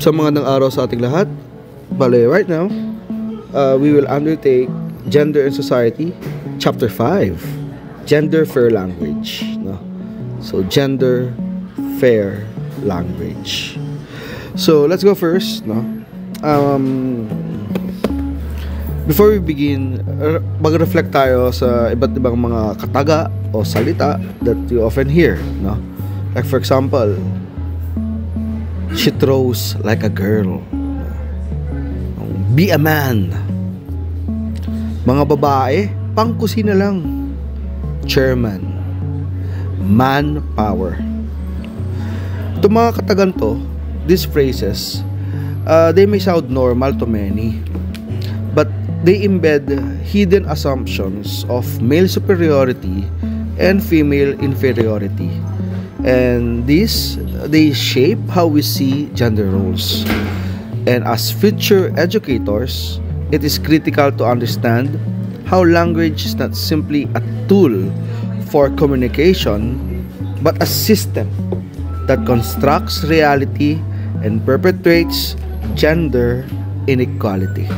Sa mga araw sa ating lahat. Bale, right now, we will undertake Gender and Society, Chapter 5, Gender Fair Language. No? So, Gender Fair Language. So, let's go first. No? Before we begin, mag-reflect tayo sa iba't ibang mga kataga o salita that you often hear. No? Like for example, she throws like a girl. Be a man. Mga babae, pangkusina lang. Chairman. Manpower. Itong mga katagan to, these phrases, they may sound normal to many, but they embed hidden assumptions of male superiority and female inferiority. And they shape how we see gender roles. And as future educators, it is critical to understand how language is not simply a tool for communication, but a system that constructs reality and perpetuates gender inequality.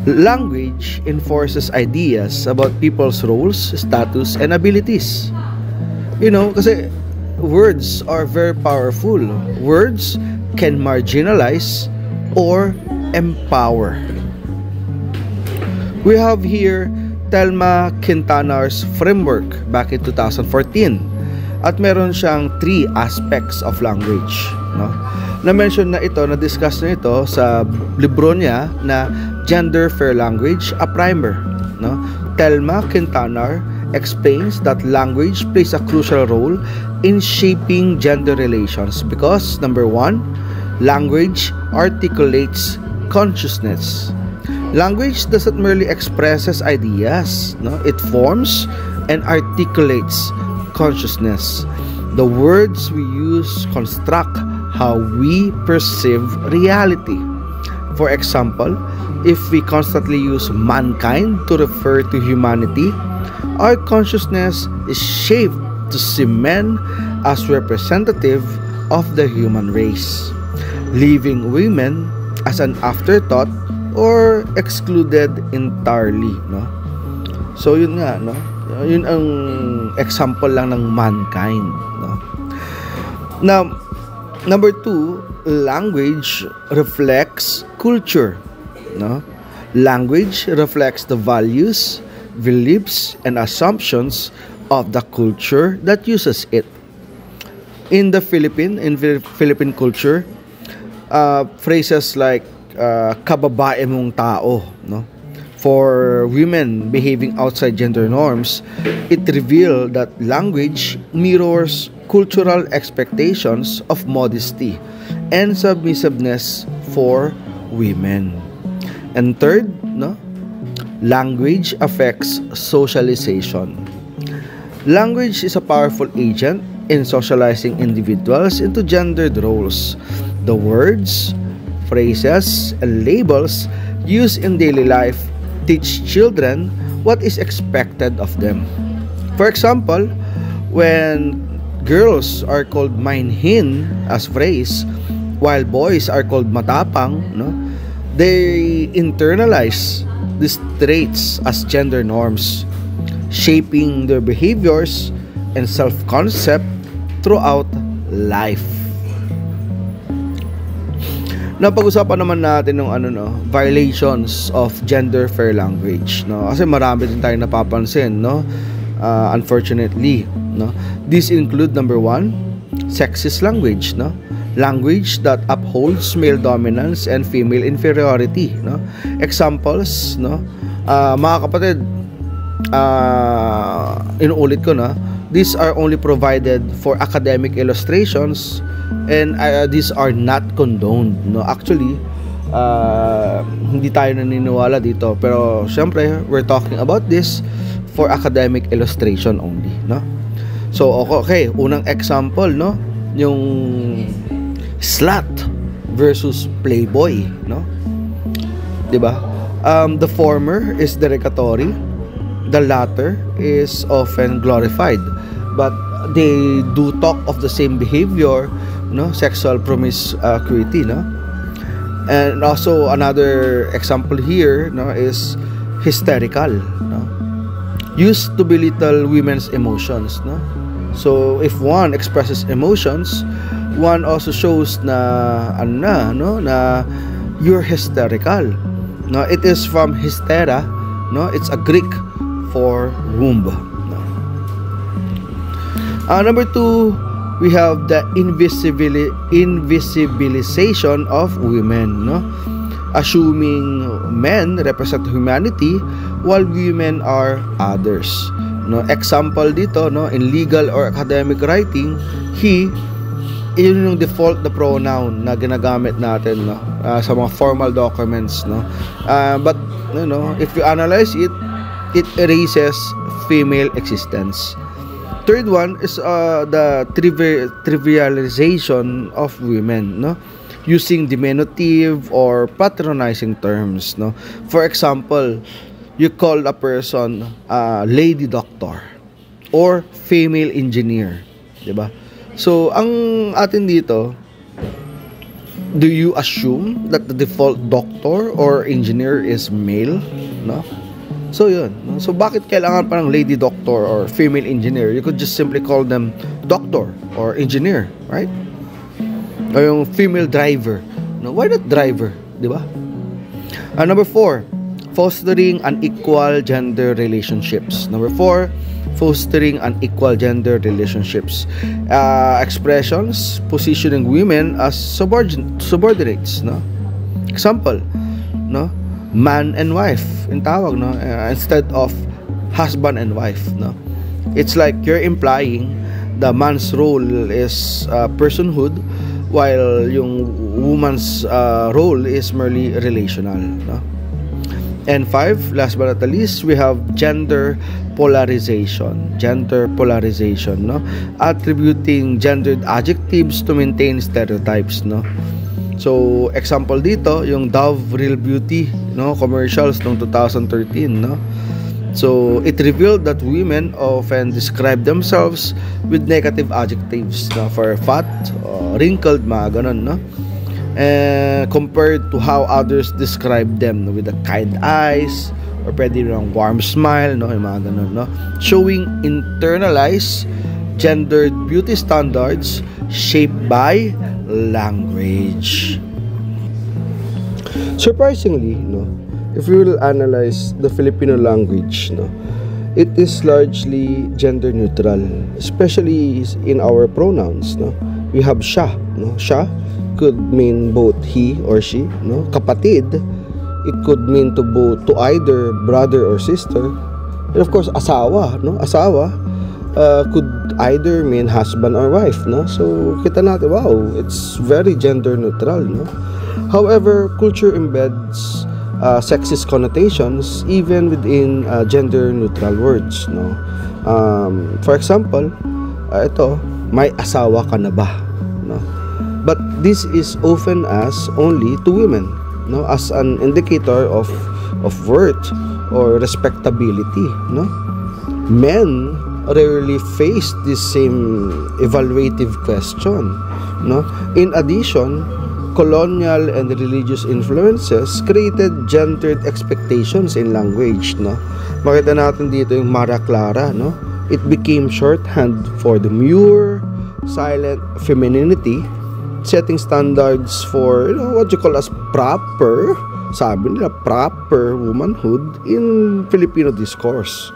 Language enforces ideas about people's roles, status, and abilities. You know, kasi words are very powerful. Words can marginalize or empower. We have here Thelma Quintanar's framework back in 2014. At meron siyang 3 aspects of language. No? Na-mention na ito, na-discuss na ito sa libro niya na Gender Fair Language, a Primer. No? Thelma Quintanar explains that language plays a crucial role in shaping gender relations because, number 1, language articulates consciousness. Language doesn't merely expresses ideas, no? It forms and articulates consciousness. The words we use construct how we perceive reality. For example, if we constantly use mankind to refer to humanity, our consciousness is shaped to see men as representative of the human race, leaving women as an afterthought or excluded entirely. No? So yun nga, no? Yun ang example lang ng mankind. No? Now, number 2, language reflects culture. No? Language reflects the values, beliefs, and assumptions of the culture that uses it. In Philippine culture, phrases like kababae mong tao, no? For women behaving outside gender norms, it revealed that language mirrors cultural expectations of modesty and submissiveness for women. And third, no? Language affects socialization. Language is a powerful agent in socializing individuals into gendered roles. The words, phrases, and labels used in daily life teach children what is expected of them. For example, when girls are called mainhin as phrase, while boys are called matapang, no? They internalize these traits as gender norms, shaping their behaviors and self-concept throughout life. Napag-usapan naman natin ng violations of gender fair language, no? Kasi marami din tayong napapansin, no? Unfortunately, no? These include number 1, sexist language, no? Language that upholds male dominance and female inferiority, no? Examples, no? Mga kapatid, inuulit ko na, these are only provided for academic illustrations and these are not condoned, no? Actually, hindi tayo naniniwala dito, pero syempre we're talking about this for academic illustration only, no? So okay, unang example, no? Yung slut versus playboy, no? 'Di ba? The former is derogatory, the latter is often glorified, but they do talk of the same behavior no, sexual promiscuity, no. And also another example here, no, is hysterical, no, used to belittle women's emotions, no. So if one expresses emotions, one also shows na na you're hysterical, no. It is from hystera, no. It's a Greek for womb, no. Number 2, we have the invisibilization of women, no, assuming men represent humanity while women are others, no. Example dito, no, in legal or academic writing, he, yun yung default na pronoun na ginagamit natin, no, sa mga formal documents, no. But you know, if you analyze it, it erases female existence. Third one is the trivialization of women, no, using diminutive or patronizing terms, no. For example, you call a person lady doctor or female engineer, diba? So ang atin dito, do you assume that the default doctor or engineer is male, no? So yun, no? So bakit kailangan pa ng lady doctor or female engineer? You could just simply call them doctor or engineer, right? O yung female driver, no? Why not driver, di ba? Number 4, fostering unequal gender relationships. Number 4, fostering unequal gender relationships. Expressions positioning women as subordinates, no? Example, no? Man and wife in tawag, no, instead of husband and wife, no. It's like you're implying the man's role is personhood while yung woman's role is merely relational, no. And 5, last but not the least, we have gender polarization, no, attributing gendered adjectives to maintain stereotypes, no. So example dito yung Dove Real Beauty, no, commercials noong 2013, no. So it revealed that women often describe themselves with negative adjectives, no, for fat, wrinkled, mga ganun, no. And compared to how others describe them, no, with the kind eyes or pwede rin warm smile, no, yung mga ganun, no, showing internalized gendered beauty standards shaped by language. Surprisingly, no, if we will analyze the Filipino language, no, it is largely gender neutral, especially in our pronouns, no. We have siya, no. Siya could mean both he or she, no. Kapatid, it could mean to either brother or sister. And of course, asawa, no. Asawa could either mean husband or wife, no. So kita natin, wow, it's very gender neutral, no. However, culture embeds sexist connotations even within gender neutral words, no. For example, ito, may asawa ka na ba, no. But this is often asked only to women, no, as an indicator of worth or respectability, no. Men rarely face this same evaluative question, no. In addition, colonial and religious influences created gendered expectations in language, no. Makita natin dito yung Mara Clara, no. It became shorthand for demure, silent femininity, setting standards for, you know, what you call as proper, sabi nila, proper womanhood in Filipino discourse.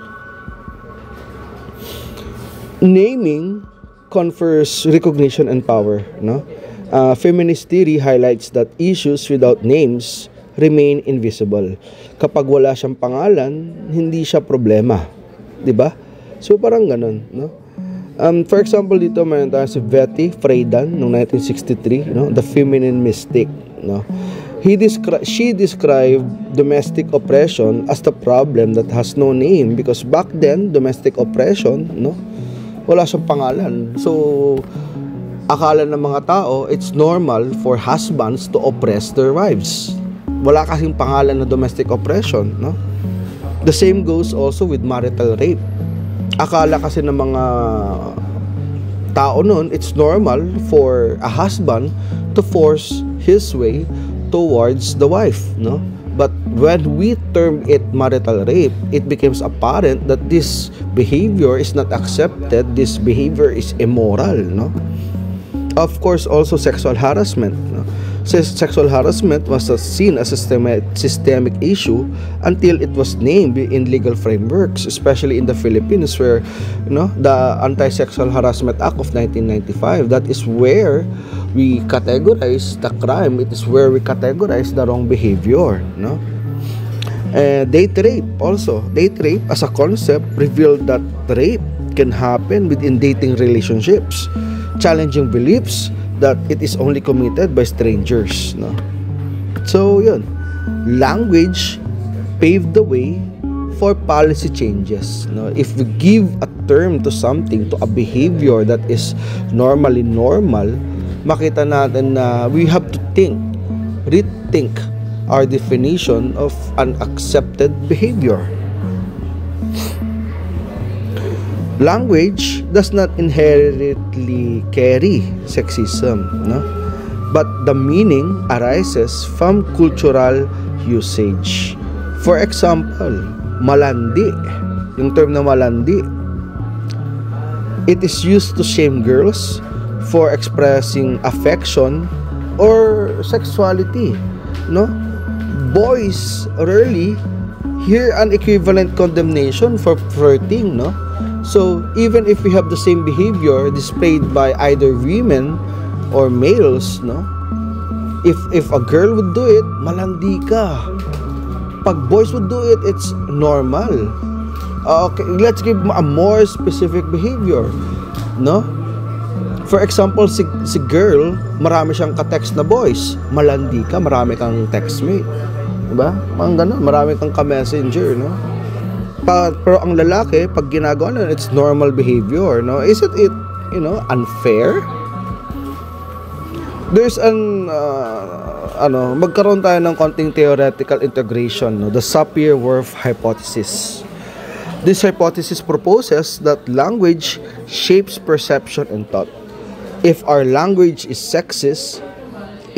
Naming confers recognition and power, no. Feminist theory highlights that issues without names remain invisible. Kapag wala siyang pangalan, hindi siya problema, 'di ba? So parang ganun, no. For example dito mayroon tayo si Betty Friedan noong 1963, no, The Feminine Mystic, no. She described domestic oppression as the problem that has no name because back then domestic oppression, no, wala siyang pangalan. So akala ng mga tao it's normal for husbands to oppress their wives. Wala kasing pangalan na domestic oppression, no. The same goes also with marital rape. Akala kasi ng mga tao nun, it's normal for a husband to force his way towards the wife, no? But when we term it marital rape, it becomes apparent that this behavior is not accepted, this behavior is immoral, no? Of course, also sexual harassment, no? Sexual harassment was seen as a systemic issue until it was named in legal frameworks, especially in the Philippines, where the Anti-Sexual Harassment Act of 1995. That is where we categorize the crime. It is where we categorize the wrong behavior. Date rape also. Date rape as a concept revealed that rape can happen within dating relationships, challenging beliefs that it is only committed by strangers, no? So yun, language paved the way for policy changes, no? If we give a term to something, to a behavior that is normally normal, makita natin na we have to rethink our definition of unaccepted behavior. Language does not inherently carry sexism, no? But the meaning arises from cultural usage. For example, malandi. Yung term na malandi, it is used to shame girls for expressing affection or sexuality, no? Boys rarely hear an equivalent condemnation for flirting, no? So, even if we have the same behavior displayed by either women or males, no? If a girl would do it, malandi ka. Pag boys would do it, it's normal. Okay, let's give a more specific behavior, no? For example, si girl, marami siyang ka-text na boys. Malandi ka, marami kang textmate. Diba? Mga ganun, marami kang ka-messenger, no? Pero ang lalaki, pag ginagawa na, it's normal behavior, no? Isn't it, unfair? There's magkaroon tayo ng konting theoretical integration, no? The Sapir-Whorf hypothesis. This hypothesis proposes that language shapes perception and thought. If our language is sexist,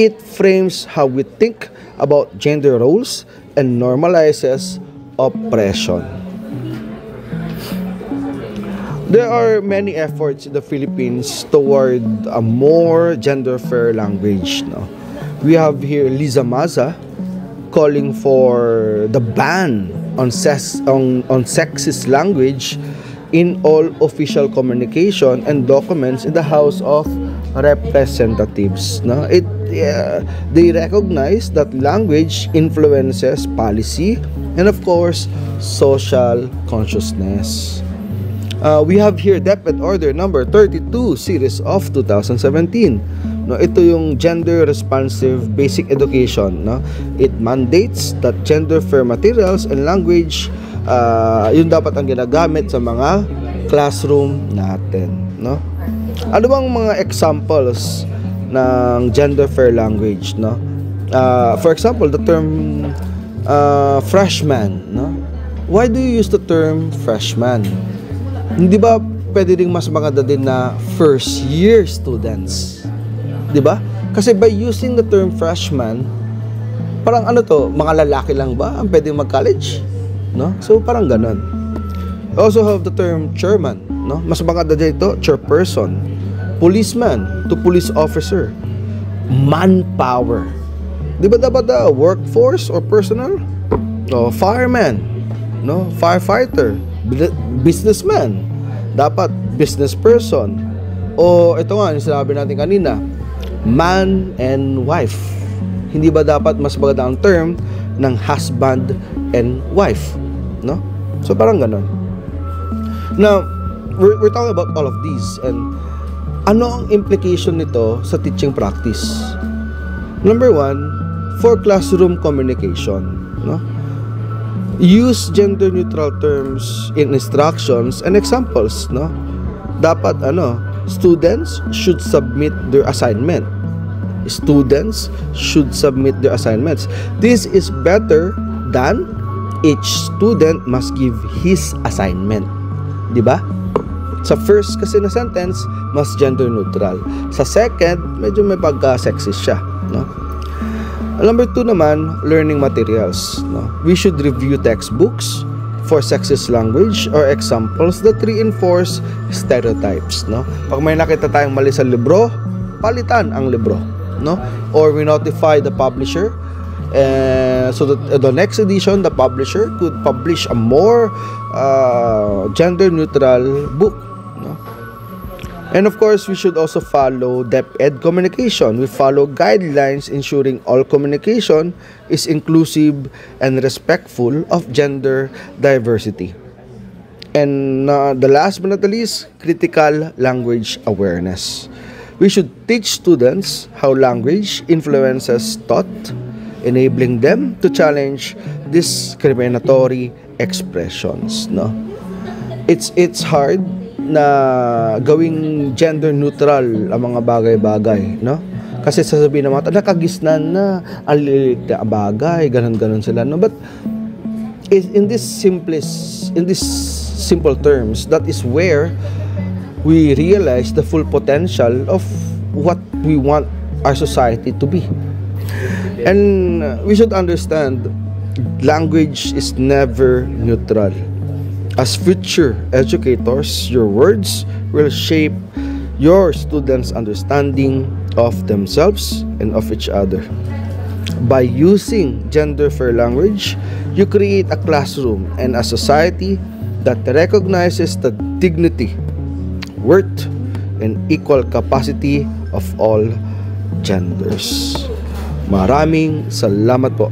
it frames how we think about gender roles and normalizes oppression. There are many efforts in the Philippines toward a more gender-fair language, no? We have here Liza Maza calling for the ban on sexist language in all official communication and documents in the House of Representatives, no? They recognize that language influences policy and of course social consciousness. We have here DepEd Order number 32 series of 2017. No, ito yung gender responsive basic education, no? It mandates that gender fair materials and language yun dapat ang ginagamit sa mga classroom natin, no? Ano bang mga examples ng gender fair language, no? For example, the term freshman, no? Why do you use the term freshman? Hindi ba pwede ring mas maganda din na first year students? 'Di ba? Kasi by using the term freshman, parang mga lalaki lang ba ang pwedeng mag-college, no? So parang ganoon. Also have the term chairman, no? Mas maganda dito chairperson, policeman to police officer, manpower. 'Di ba dapat workforce or personnel? O fireman, no? Firefighter, businessman, dapat business person. O ito nga, yung sinabi natin kanina, man and wife. Hindi ba dapat mas maganda ang term ng husband and wife, no? So parang ganon. Now, we're talking about all of these, and ano ang implication nito sa teaching practice? Number one, for classroom communication, no? Use gender-neutral terms in instructions and examples, no? Dapat students should submit their assignment. Students should submit their assignments. This is better than each student must give his assignment. 'Di ba? Sa first kasi na sentence, mas gender neutral. Sa second, medyo may pagka-sexist siya, no? Number 2 naman, learning materials, no? We should review textbooks for sexist language or examples that reinforce stereotypes, no? Pag may nakita tayong mali sa libro, palitan ang libro, no? Or we notify the publisher, so that the next edition, the publisher could publish a more gender neutral book, no? And of course, we should also follow DepEd communication. We follow guidelines ensuring all communication is inclusive and respectful of gender diversity. And the last but not the least, critical language awareness. We should teach students how language influences thought, enabling them to challenge discriminatory expressions, no? It's hard na gawing gender neutral ang mga bagay-bagay, no? Kasi sasabihin ng mga nakagisnan na ang lilit na bagay, ganun-ganun sila, no? But in this simple terms, that is where we realize the full potential of what we want our society to be. And we should understand language is never neutral. As future educators, your words will shape your students' understanding of themselves and of each other. By using gender-fair language, you create a classroom and a society that recognizes the dignity, worth, and equal capacity of all genders. Maraming salamat po.